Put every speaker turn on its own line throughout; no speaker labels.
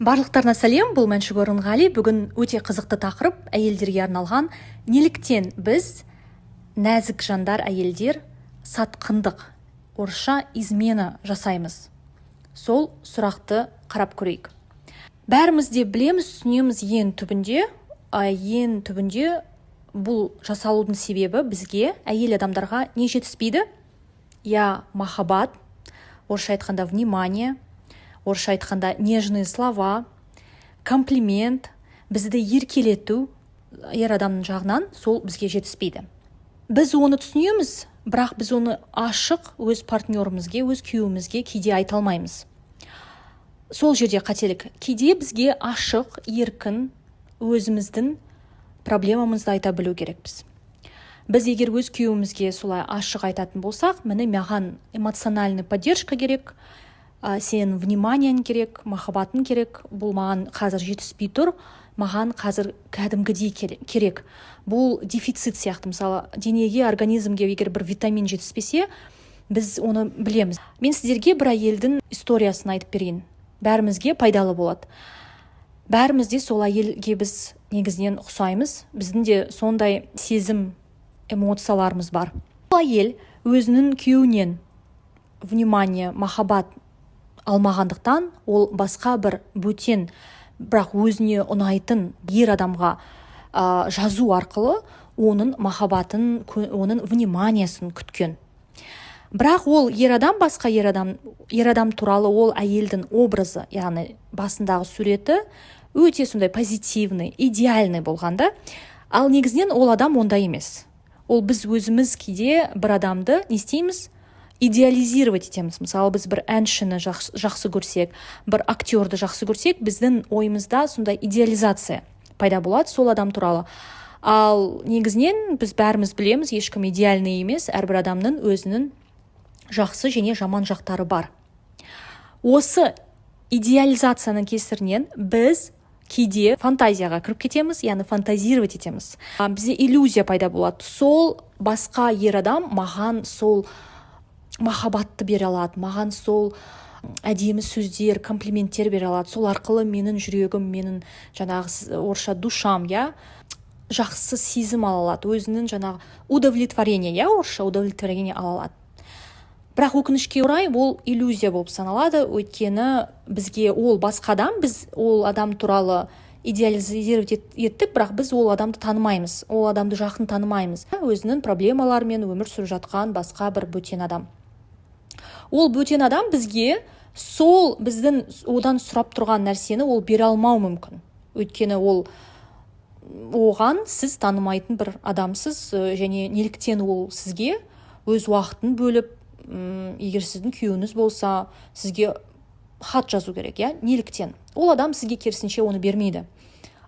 Барлықтарына сәлем, бұл Мәншүк Орынғали. Бүгін өте қызықты тақырып, әйелдерге арналған. Неліктен біз, нәзік жандар әйелдер, сатқындық, орысша измена жасаймыз? Сол сұрақты қарап көрейік. Бәріміз де білеміз, түсінеміз ең түбінде бұл жасалудың себебі бізге, әйел адамдарға не жетіспейді? Я махаббат, орысша айтқанда внимание, орысша айтқанда нежные слова, комплимент, бізді еркелету ер адамның жағынан сол бізге жетіспейді. Біз оны түсінеміз, бірақ біз оны ашық өз партнерімізге, өз күйеуімізге кейде айта алмаймыз. Сол жерде қателік. Кейде бізге ашық, еркін өзіміздің проблемамызды айта білу керекпіз. Біз егер өз күйеуімізге солай ашық айтатын болсақ, маған эмоциональный поддержка керек, сен вниманияң керек, махаббатың керек, бұл маған қазір жетіспей тұр, маған қазір кәдімгідей керек. Бұл дефицит сияқты, мысалы, денеге, организмге егер бір витамин жетіспесе, біз оны білеміз. Мен сіздерге бір әйелдің историясын айтып берейін. Бәрімізге пайдалы болады. Бәрімізде сол әйелге біз негізінен ұқсаймыз. Біздің де сондай сезім, эмоцияларымыз бар. Бұл әйел өзінің күйеуінен внимание, махаббат алмағандықтан, ол басқа бір бөтен, бірақ өзіне ұнайтын ер адамға жазу арқылы оның махаббатын, оның вниманиясын күткен. Бірақ ол ер адам, басқа ер адам туралы ол әйелдің образы, яғни басындағы суреті өте сондай позитивный, идеальный болғанда, ал негізінен ол адам ондай емес. Ол біз өзіміз кейде бір адамды не істейміз? Идеализировать етеміз. Мысалы, біз бір әншіні жақсы көрсек, бір актерді жақсы көрсек, біздің ойымызда сондай идеализация пайда болады сол адам туралы. Ал негізінен біз бәріміз білеміз, ешкім идеальный емес, әрбір адамның өзінің жақсы және жаман жақтары бар. Осы идеализацияның кесірінен біз кейде фантазияға кіріп кетеміз, яғни фантазировать етеміз. Бізде иллюзия пайда болады. Сол басқа ер адам маған сол махаббатты бере алады, маған сол әдемі сөздер, комплименттер бере алады. Сол арқылы менің жүрегім, менің жаңағы орысша душам, жақсы сезім ала алады. Өзінің жаңағы удовлетворение, орысша удовлетворение ала алады. Бірақ өкінішке орай ол иллюзия болып саналады, өйткені бізге ол басқа адам, біз ол адам туралы идеализировать еттік, бірақ біз ол адамды танымаймыз, ол адамды жақын танымаймыз. Өзінің проблемаларымен өмір сүріп жатқан басқа бір бөтен адам. Ол бөтен адам бізге сол біздің одан сұрап тұрған нәрсені ол бере алмау мүмкін. Өйткені оған сіз танымайтын бір адамсыз, және неліктен ол сізге өз уақытын бөліп, егер сіздің күйеуіңіз болса, сізге хат жазу керек, неліктен? Ол адам сізге керісінше оны бермейді.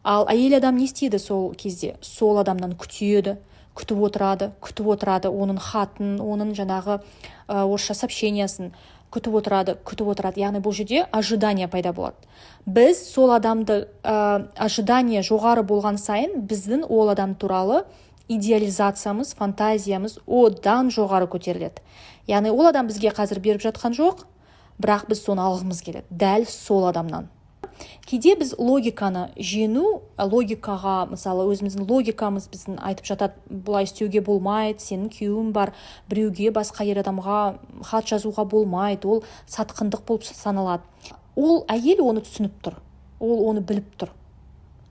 Ал әйел адам не істейді сол кезде? Сол адамнан күтіп отырады, оның хатын, оның жаңағы орысша сообщениясын күтіп отырады. Яғни бұл жерде ожидание пайда болады. Біз сол адамды ожидание жоғары болған сайын, біздің ол адам туралы идеализациямыз, фантазиямыз одан жоғары көтеріледі. Яғни ол адам бізге қазір беріп жатқан жоқ, бірақ біз соны алғымыз келеді, дәл сол адамнан. Кейде біз логиканы логикаға, мысалы, өзіміздің логикамыз біздің айтып жатады, бұлай істеуге болмайды, сенің күйеуің бар, біреуге, басқа ер адамға хат жазуға болмайды, ол сатқындық болып саналады. Ол әйел оны түсініп тұр, ол оны біліп тұр.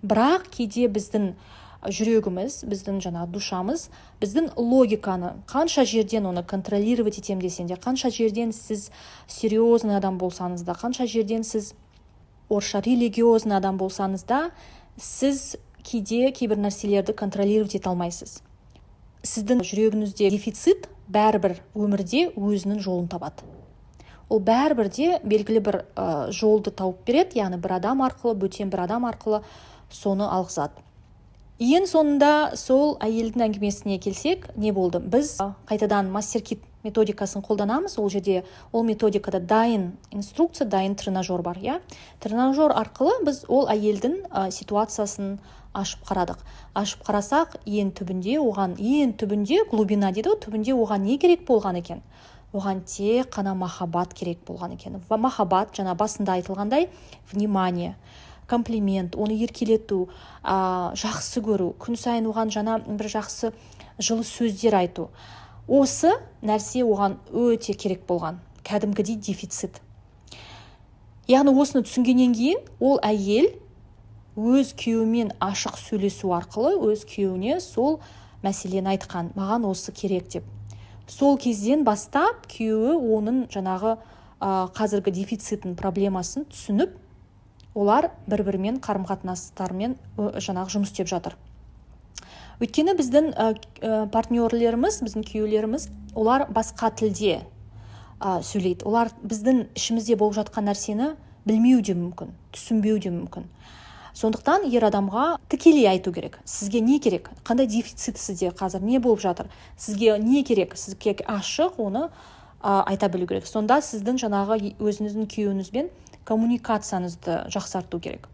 Бірақ кейде біздің жүрегіміз, біздің жаңағы душамыз, біздің логиканы қанша жерден оны контролировать етем десенде, қанша жерден сіз серьезный адам болсаңыз да, қанша жерден сіз орысша религиозный адам болсаңыз да, сіз кейде кейбір нәрселерді контролировать ете алмайсыз. Сіздің жүрегіңізде дефицит бәрібір өмірде өзінің жолын табады. Ол бәрібірде белгілі бір жолды тауып береді, яғни бір адам арқылы, бөтен бір адам арқылы соны алғызады. Ең соңында сол әйелдің әңгімесіне келсек, не болды? Біз қайтадан мастер-кит методикасын қолданамыз. Ол жерде ол методикада дайын инструкция, дайын тренажер бар. Тренажер арқылы біз ол әйелдің ситуациясын ашып қарадық. Ашып қарасақ, ең түбінде, глубина дейді, түбінде оған не керек болған екен? оған тек қана махаббат керек болған екен. Махаббат жаңа басында айтылғандай внимание, комплимент, оны еркелету, жақсы көру, күн сайын оған жаңа бір жақсы жылы сөздер айту. Осы нәрсе оған өте керек болған, кәдімгідей дефицит. Яғни осыны түсінгеннен кейін ол әйел өз күйеуімен ашық сөйлесу арқылы өз күйеуіне сол мәселені айтқан, маған осы керек деп. Сол кезден бастап күйеуі оның жаңағы қазіргі дефицитін, проблемасын түсініп, олар бір-бірімен қарым-қатынастарымен жаңағы жұмыс істеп жатыр. Өйткені біздің партнерлеріміз, біздің күйеулеріміз, олар басқа тілде сөйлейді. Олар біздің ішімізде болып жатқан нәрсені білмеу де мүмкін, түсінбеу де мүмкін. Сондықтан ер адамға тікелей айту керек. Сізге не керек? Қандай дефицит сізде қазір? Не болып жатыр? Сізге не керек? Сізге ашық оны айта білу керек. Сонда сіздің жаңағы өзіңіздің күйеуіңізбен коммуникацияңызды жақсарту керек.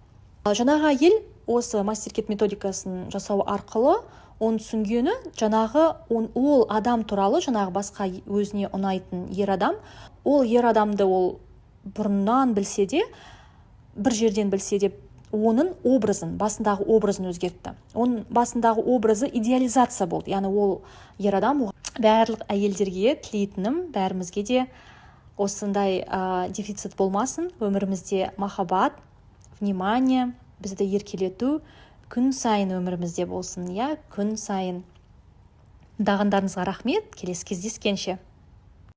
Жаңағы әйел осы мастер-кет методикасын жасау арқылы оны түсінгені, жаңағы ол адам туралы, жаңағы басқа өзіне ұнайтын ер адам, ол ер адамды ол бұрыннан білсе де, бір жерден білсе де, оның образын, басындағы образын өзгертті. Оның басындағы образы идеализация болды. Яғни ол ер адам барлық әйелдерге тілейтінім, бәрімізге де осындай дефицит болмасын, өмірімізде махаббат, внимание, бізді еркелету күн сайын өмірімізде болсын, күн сайын. Тыңдағандарыңызға рахмет, келесі кездескенше.